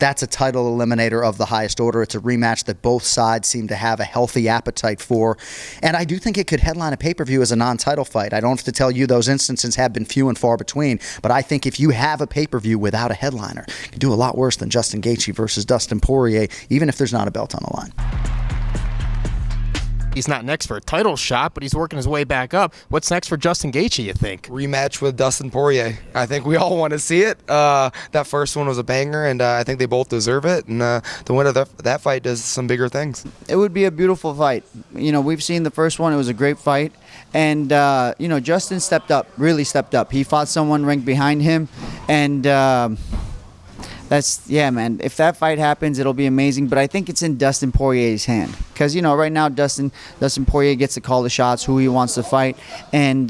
that's a title eliminator of the highest order. It's a rematch that both sides seem to have a healthy appetite for. And I do think it could headline a pay-per-view as a non-title fight. I don't have to tell you those instances have been few and far between, but I think if you have a pay-per-view without a headliner, you can do a lot worse than Justin Gaethje versus Dustin Poirier, even if there's not a belt on the line. He's not next for a title shot, but he's working his way back up. What's next for Justin Gaethje, you think? Rematch with Dustin Poirier. I think we all want to see it. That first one was a banger, and I think they both deserve it. And the winner of that fight does some bigger things. It would be a beautiful fight. You know, we've seen the first one. It was a great fight. And, you know, Justin stepped up, really stepped up. He fought someone ranked behind him. And yeah, man, if that fight happens, it'll be amazing. But I think it's in Dustin Poirier's hand. Because, you know, right now Dustin Poirier gets to call the shots, who he wants to fight. And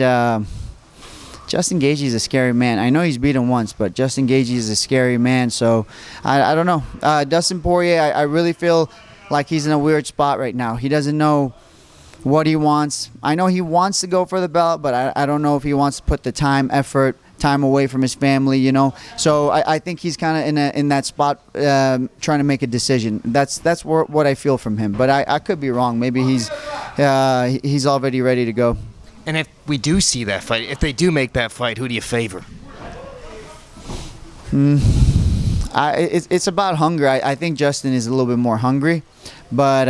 Justin Gaethje is a scary man. I know he's beat him once, but Justin Gaethje is a scary man. So I don't know. Dustin Poirier, I really feel like he's in a weird spot right now. He doesn't know what he wants. I know he wants to go for the belt, but I don't know if he wants to put the time away from his family, you know. So I think he's kind of in that spot trying to make a decision. That's what I feel from him. But I could be wrong. Maybe he's already ready to go. And if we do see that fight, if they do make that fight, who do you favor? It's about hunger. I think Justin is a little bit more hungry. But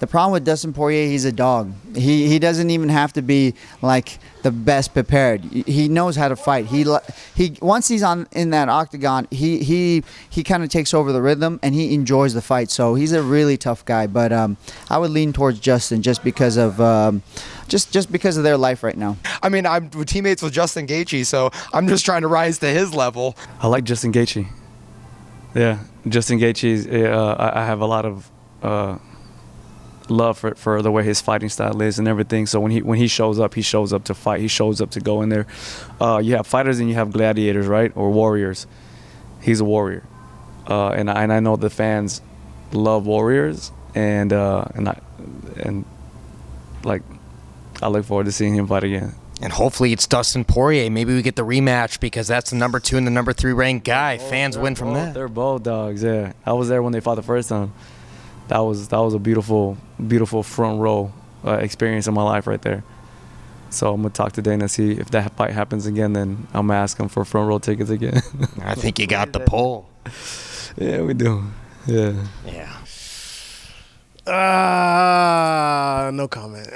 the problem with Dustin Poirier, he's a dog. He doesn't even have to be like the best prepared. He knows how to fight. He once he's in that octagon, he kind of takes over the rhythm and he enjoys the fight. So he's a really tough guy. But I would lean towards Justin just because of just because of their life right now. I mean, I'm teammates with Justin Gaethje, so I'm just trying to rise to his level. I like Justin Gaethje. Yeah, Justin Gaethje. I have a lot of love for the way his fighting style is and everything. So when he shows up to fight. He shows up to go in there. You have fighters and you have gladiators, right, or warriors. He's a warrior, and I know the fans love warriors, and like I look forward to seeing him fight again. And hopefully it's Dustin Poirier. Maybe we get the rematch because that's the number 2 and the number 3 ranked guy. Fans win from that. They're both dogs. Yeah, I was there when they fought the first time. That was a beautiful front row experience in my life right there. So I'm gonna talk to Dana, see if that fight happens again. Then I'm gonna ask him for front row tickets again. I think you got the pull. Yeah, we do. Yeah. Yeah. No comment.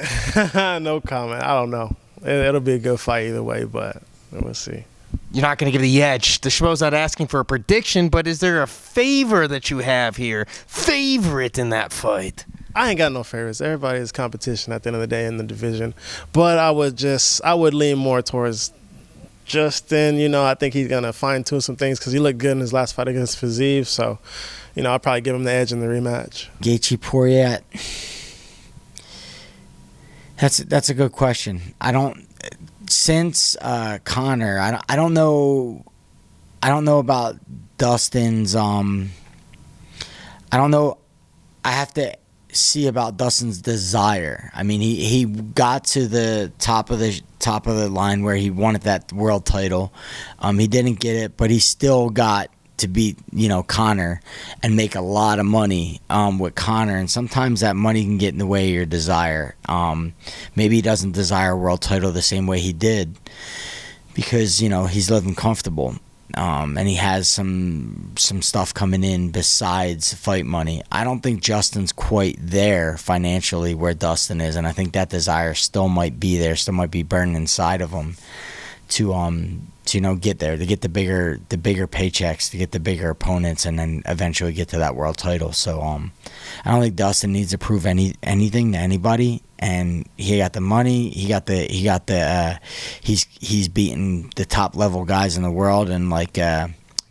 No comment. I don't know. It'll be a good fight either way, but we'll see. You're not going to give the edge. The Schmo's not asking for a prediction, but is there a favor that you have here? Favorite in that fight? I ain't got no favorites. Everybody is competition at the end of the day in the division. But I would lean more towards Justin. You know, I think he's going to fine-tune some things because he looked good in his last fight against Fiziev. So, you know, I'll probably give him the edge in the rematch. Gaethje Poirier. That's a good question. Since Conor, I don't know about Dustin's. I don't know. I have to see about Dustin's desire. I mean, he got to the top of the line where he wanted that world title. He didn't get it, but he still got to beat, you know, Conor and make a lot of money with Conor, and sometimes that money can get in the way of your desire. Maybe he doesn't desire a world title the same way he did because, you know, he's living comfortable, and he has some stuff coming in besides fight money. I don't think Justin's quite there financially where Dustin is, and I think that desire still might be there, still might be burning inside of him to you know, get there, to get the bigger paychecks, to get the bigger opponents, and then eventually get to that world title. So I don't think Dustin needs to prove anything to anybody, and he got the money, he's beaten the top level guys in the world, and like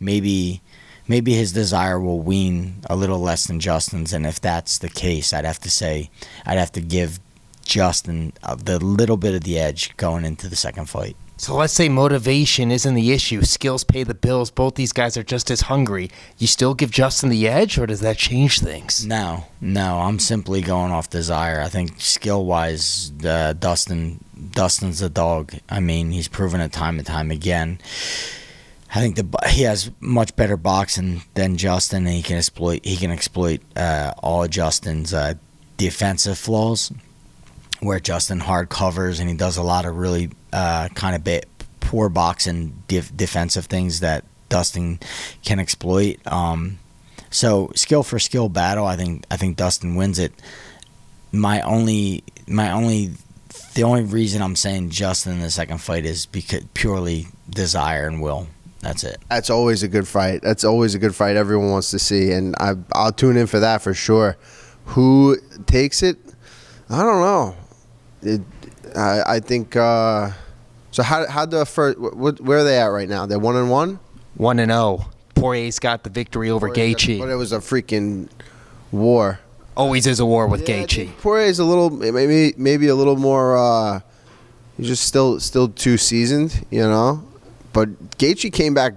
maybe his desire will wean a little less than Justin's, and if that's the case, I'd have to give Justin the little bit of the edge going into the second fight. So let's say motivation isn't the issue. Skills pay the bills. Both these guys are just as hungry. You still give Justin the edge, or does that change things? No. I'm simply going off desire. I think skill-wise, Dustin's a dog. I mean, he's proven it time and time again. I think he has much better boxing than Justin, and he can exploit all of Justin's defensive flaws, where Justin hard covers and he does a lot of really kind of poor boxing defensive things that Dustin can exploit. So skill for skill battle, I think Dustin wins it. The only reason I'm saying Justin in the second fight is because purely desire and will. That's it. That's always a good fight. That's always a good fight everyone wants to see, and I'll tune in for that for sure. Who takes it? I don't know. I think. So how the first? Where are they at right now? They're 1-1. 1-0. Poirier's got the victory over Gaethje. But it was a freaking war. Always is a war with Yeah, I Gaethje. think Poirier's a little, maybe a little more. He's just still too seasoned, you know. But Gaethje came back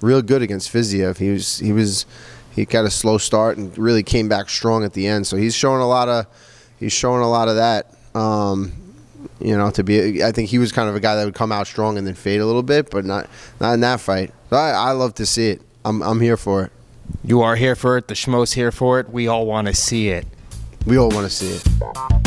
real good against Fiziev. He got a slow start and really came back strong at the end. So he's showing a lot of that. You know, I think he was kind of a guy that would come out strong and then fade a little bit, but not in that fight. So I love to see it. I'm here for it. You are here for it. The Schmo's here for it. We all want to see it. We all want to see it.